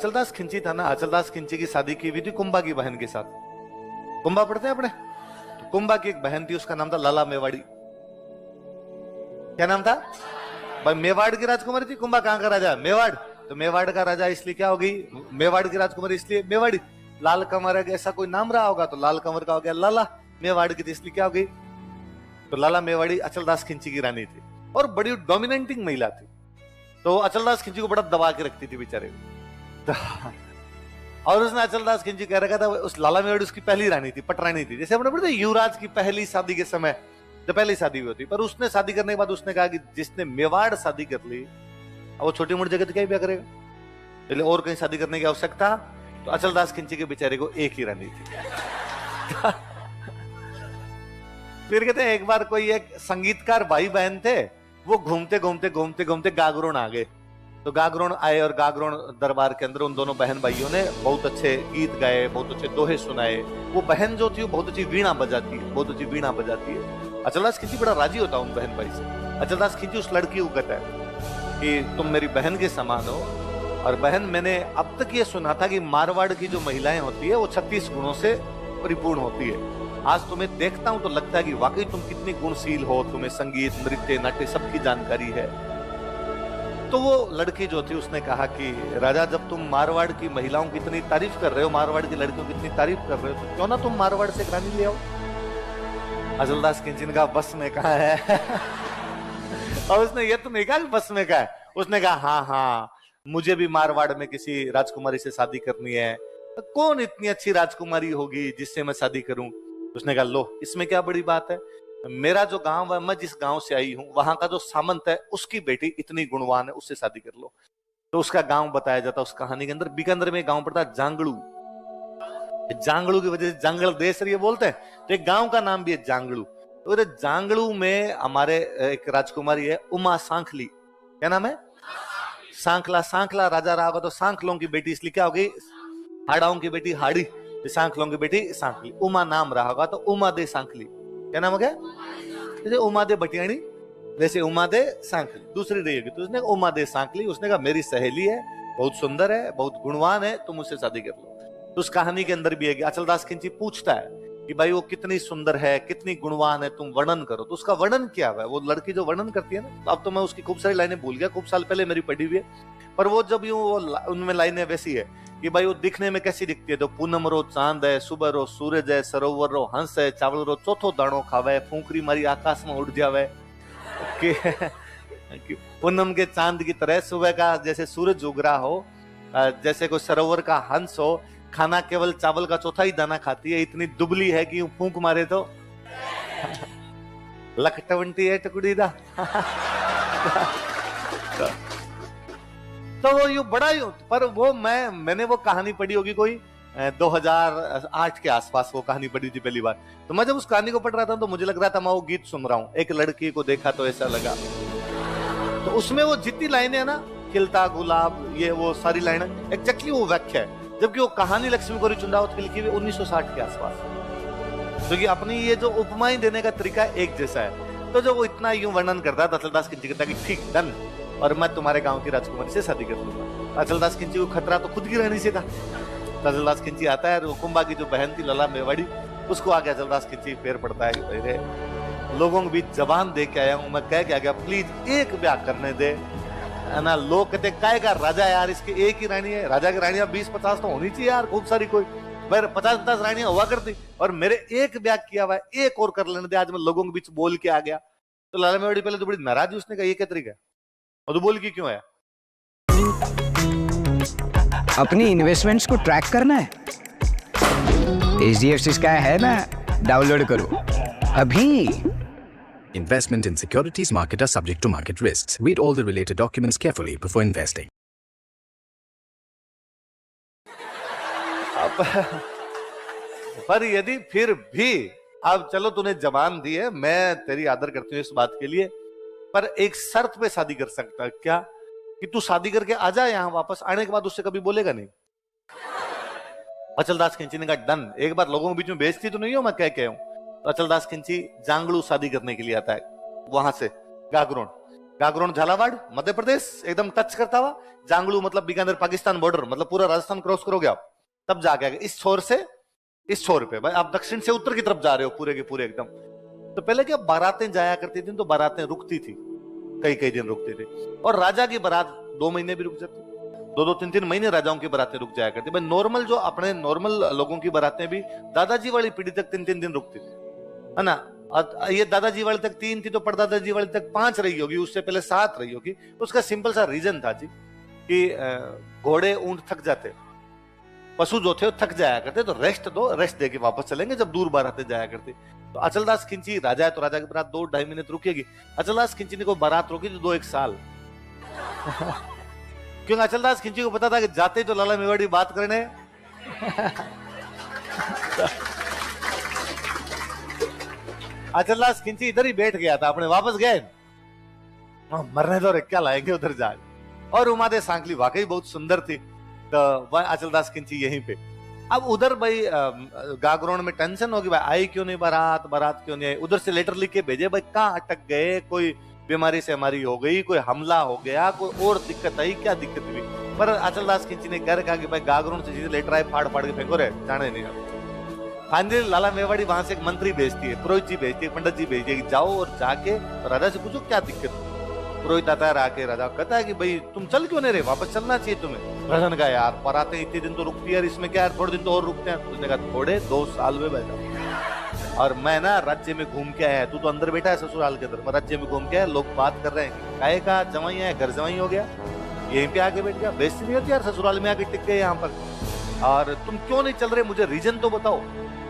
अचलदास खिंची था ना, अचलदास खिंची की शादी की हुई थी कुंभा की बहन के साथ। कुंभा पढ़ते हैं अपने, तो कुंभा की एक बहन थी, उसका नाम था लाला मेवाड़ी। क्या नाम था भाई? मेवाड़ की राजकुमारी थी। कुंभा कहां का राजा? मेवाड़। तो मेवाड़ का राजा इसलिए क्या हो गई? मेवाड़ की राजकुमारी इसलिए मेवाड़ी। लाल कंवर ऐसा कोई नाम रहा होगा तो लाल कंवर का हो गया लाला। मेवाड़ की थी इसलिए क्या हो गई? तो लाला मेवाड़ी अचलदास खिंची की रानी थी और बड़ी डोमिनेटिंग महिला थी। तो अचलदास खिंची को बड़ा दबा के रखती थी बेचारे को। और उसने अचलदास खिंची कह रखा था, उस लाला मेवाड़ी उसकी पहली रानी थी, पटरानी थी। जैसे अपने पढ़ते युवराज की पहली शादी के समय जब पहली शादी हुई होती, पर उसने शादी करने के बाद उसने कहा कि जिसने मेवाड़ शादी कर ली वो छोटी मोटी जगह तो क्या ही ब्याह करेगा, इसलिए और कहीं शादी करने की आवश्यकता। तो अचलदास खिंची के बेचारे को एक ही रानी थी। फिर कहते हैं एक बार कोई एक संगीतकार भाई बहन थे, वो घूमते घूमते घूमते घूमते गागरोन आ गए। तो गागरोन आए और गागरोन दरबार के अंदर उन दोनों बहन भाइयों ने बहुत अच्छे गीत गाए, बहुत अच्छे दोहे सुनाए। वो बहन जो थी वो बहुत अच्छी वीणा बजाती है, बहुत अच्छी वीणा बजाती है। अचलदास खिंची बड़ा राजी होता उन बहन भाई से। अचलदास खिंची उस लड़की को कहता है कि तुम मेरी बहन के समान हो, और बहन मैंने अब तक ये सुना था कि मारवाड़ की जो महिलाएं होती है वो 36 गुणों से परिपूर्ण होती है। आज तुम्हें देखता हूं तो लगता है कि वाकई तुम कितनी गुणशील हो, तुम्हें संगीत नृत्य नाट्य सबकी जानकारी है। तो वो लड़की जो थी उसने कहा कि राजा जब तुम मारवाड़ की महिलाओं की इतनी तारीफ कर रहे हो, मारवाड़ की लड़कियों की इतनी तारीफ कर रहे हो, तो क्यों ना तुम मारवाड़ से एक रानी ले आओ। अचलदास खिंची ने कहा बस में कहा है। और उसने ये तो नहीं कहा कि बस में कहा है, उसने कहा हाँ हाँ मुझे भी मारवाड़ में किसी राजकुमारी से शादी करनी है। तो कौन इतनी अच्छी राजकुमारी होगी जिससे मैं शादी करूं? उसने कहा लो इसमें क्या बड़ी बात है, मेरा जो गांव है, मैं जिस गांव से आई हूं वहां का जो सामंत है उसकी बेटी इतनी गुणवान है, उससे शादी कर लो। तो उसका गांव बताया जाता उस कहानी के अंदर। बीकानेर में गांव पड़ता है जांगड़ू। जांगड़ू की वजह से जंगल देश ये बोलते हैं, तो एक गांव का नाम भी है जांगड़ू। तो जांगड़ू में हमारे एक राजकुमारी है उमा सांखली। क्या नाम है? सांखला। सांखला राजा रहा होगा तो सांखलों की बेटी इसलिए क्या होगी? हाड़ाओं की बेटी हाड़ी, सांखलों की बेटी सांखली। उमा नाम रहा होगा तो उमा दे सांखली। क्या नाम हो गया? जैसे उमा दे भटियाणी, वैसे उमा दे सांखली दूसरी रही होगी। तो उसने उमा दे सांखली, उसने कहा मेरी सहेली है, बहुत सुंदर है, बहुत गुणवान है, तुम उससे शादी कर लो। तो उस कहानी के अंदर भी है कि अचलदास खिंची पूछता है कि भाई वो कितनी सुंदर है, कितनी गुणवान है, तुम वर्णन करो। तो उसका वर्णन क्या है? वो लड़की जो वर्णन करती है ना, तो अब तो मैं उसकी खूब सारी लाइनें भूल गया, खूब साल पहले मेरी पढ़ी हुई है, पर वो जब यूं वो उनमें लाइनें वैसी है कि भाई वो दिखने में कैसी दिखती है? तो पूनम रो चांद है, सुबह रो सूरज है, सरोवर रो हंस है, चावल रो चौथो दाणो खावे, फूंकरी मारी आकाश में उड़ जावे। कि पूनम के चांद की तरह सुबह का जैसे सूरज उग रहा हो, जैसे कोई सरोवर का हंस हो, खाना केवल चावल का चौथा ही दाना खाती है, इतनी दुबली है कि यूं फूंक मारे तो लखटवंटी है टुकड़ी दा। तो वो यूं बड़ा यूं, पर वो मैंने वो कहानी पढ़ी होगी कोई 2008 के आसपास वो कहानी पढ़ी थी पहली बार। तो मैं जब उस कहानी को पढ़ रहा था तो मुझे लग रहा था मैं वो गीत सुन रहा हूं, एक लड़की को देखा तो ऐसा लगा। तो उसमें वो जितनी लाइनें है ना, खिलता गुलाब, ये वो सारी लाइनें एग्जैक्टली वो व्याख्या है। जबकि वो कहानी लक्ष्मी गौरी चुंडावत की लिखी हुई 1960 के आसपास। क्योंकि अपनी ये जो उपमाएं देने का तरीका एक जैसा है। तो जो वो इतना यूं वर्णन करता था अचलदास खिंची कहता कि ठीक डन, और मैं तुम्हारे गांव की राजकुमारी से शादी कर लूंगा। अचलदास खिंची को खतरा तो खुद की रानी से था। अचलदास खिंची आता है, कुंभा की जो बहन थी लला मेवाड़ी, उसको आगे अचलदास खिंची पैर पड़ता है कि भाई लोगों के बीच जबान दे के आया हूं, मैं कह के आ गया, प्लीज एक ब्याह करने दे। ना लोग कहते काय का राजा यार, इसके एक ही रानी है। राजा की रानियां 20-50 तो होनी चाहिए यार, खूब सारी, कोई 50-50 रानियां हुआ करती, और मेरे एक ब्याह किया हुआ है, एक और कर लेने दे, आज मैं लोगों के बीच बोल के आ गया। तो लाला मेवाड़ी पहले तो बड़ी नाराज, उसने कहा ये क्या तरीका है, और तो बोल के क्यों आया? अपनी इन्वेस्टमेंट्स को ट्रैक करना है? HDFC का है ना, डाउनलोड करो अभी। Investment in securities market are subject to market risks. Read all the related documents carefully before investing. पर यदि फिर भी, अब चलो तूने जबान दी है, मैं तेरी आदर करती हूँ इस बात के लिए, पर एक शर्त पे शादी कर सकता है क्या? कि तू शादी करके आ जा यहाँ, वापस आने के बाद उससे कभी बोलेगा नहीं। अचलदास खिंची ने कहा डन। एक बार लोगों के बीच में बेइज्जती तो नहीं हो मैं कह के हूं। तो अचलदास खिंची जांगड़ू शादी करने के लिए आता है, वहां से गागरोन। गागरोन झालावाड़ मध्य प्रदेश एकदम टच करता हुआ, जांगलू मतलब बीकानेर पाकिस्तान बॉर्डर, मतलब पूरा राजस्थान क्रॉस करोगे आप, तब जाके आगे इस छोर से इस छोर पे भाई आप दक्षिण से उत्तर की तरफ जा रहे हो पूरे के पूरे एकदम। तो पहले क्या बारातें जाया करती थी, तो बारातें रुकती थी, कई कई दिन रुकती थी, और राजा की बारात 2 महीने भी रुक जाती, 2-2 3-3 महीने राजाओं की बारातें रुक जाया करती। भाई नॉर्मल जो अपने नॉर्मल लोगों की बारातें भी दादाजी वाली पीढ़ी तक 3-3 दिन रुकती थी, है ना। ये दादाजी वाले तक 3 थी तो परदादाजी वाले तक 5 रही होगी, उससे पहले 7 रही होगी। उसका सिंपल सा रीजन था जी कि घोड़े ऊंट थक जाते, पशु जो थे वो थक जाया करते, तो रेस्ट दो, रेस्ट दे के वापस चलेंगे जब दूर बारातें जाया करती। तो अचलदास खिंची राजा है तो राजा की बारात 2-2.5 महीने तो रुकेगी। अचलदास खिंची ने कोई बारात रोकी तो 2-1 साल क्योंकि अचलदास खिंची को पता था कि जाते तो लाला मेवाड़ी बात करने अचलदास खिंची इधर ही बैठ गया था, अपने वापस गए, मरने दो रे, क्या लाएंगे उधर जाके। और उमादे सांकली वाकई बहुत सुंदर थी, तो वह अचलदास खिंची यहीं पे। अब उधर भाई गागरोन में टेंशन होगी, भाई आई क्यों नहीं बारात, बारात क्यों नहीं आई। उधर से लेटर लिख के भेजे, भाई कहाँ अटक गए, कोई बीमारी से हमारी हो गई, कोई हमला हो गया, कोई और दिक्कत आई, क्या दिक्कत हुई। पर अचलदास खिंची ने कह रखा कि भाई गागरोन से सीधे लेटर आए, फाड़ फाड़ के फेंको रे, जाने नहीं। फाइनली लाला मेवाड़ी वहां से एक मंत्री भेजती है, पुरोहित जी भेजती है, पंडित जी भेजती है कि जाओ और जाके राजा से पूछो क्या दिक्कत है। पुरोहित आता है, आके राजा कहता है कि भाई तुम चल क्यों नहीं रहे, वापस चलना चाहिए तुम्हें। राजा ने कहा यार बारातें इतने दिन तो रुकती है यार, इसमें क्या है, थोड़े दिन तो और रुकते हैं। उसने कहा थोड़े 2 साल में बैठा, और मैं ना राज्य में घूम के आया, तू तो अंदर बैठा है ससुराल के अंदर, मैं राज्य में घूम के आया, लोग बात कर रहे हैं काहे का जवाई है, घर जवाई हो गया, यहीं पे आके बैठ गया, बेइज्जती नहीं होती यार, ससुराल में आके टिक गए यहाँ पर, और तुम क्यों नहीं चल रहे, मुझे रीजन तो बताओ।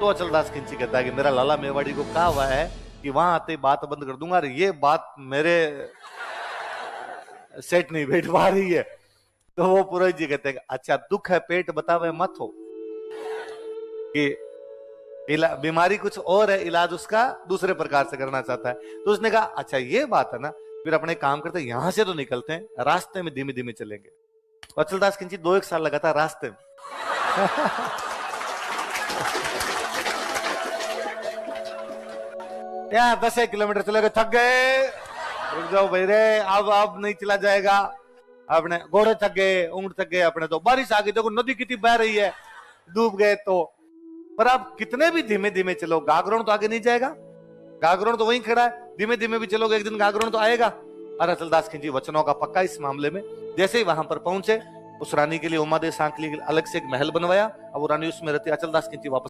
तो अचलदास खिंची कहता है कि मेरा लाला मेवाड़ी को कहा हुआ है कि वहां आते बात बंद कर दूंगा, और ये बात मेरे सेट नहीं बैठ पा रही है। तो वो पुरोहित जी कहते हैं अच्छा दुख है पेट बतावे मत हो, कि बीमारी कुछ और है, इलाज उसका दूसरे प्रकार से करना चाहता है। तो उसने कहा अच्छा ये बात है ना, फिर अपने काम करते हैं, यहां से तो निकलते हैं, रास्ते में धीमे धीमे चलेंगे। तो अचलदास खिंची 2-1 साल लगा था रास्ते में यहाँ 10 किलोमीटर चले गए, थक गए, रुक जाओ भाई रे, अब नहीं चला जाएगा, अपने घोड़े थक गए, ऊंट थक गए अपने, तो बारिश आ गई, देखो नदी कितनी बह रही है, डूब गए। तो पर आप कितने भी धीमे धीमे चलो, गागरोन तो आगे नहीं जाएगा, गागरोन तो वहीं खड़ा है, धीमे धीमे भी चलोगे एक दिन गागरोन तो आएगा। और अचलदास खिंची वचनों का पक्का इस मामले में। जैसे ही वहां पर पहुंचे, उस रानी के लिए उमादेव सांकली के लिए अलग से एक महल बनवाया, अब वो रानी उसमें रहती, अचलदास खिंची वापस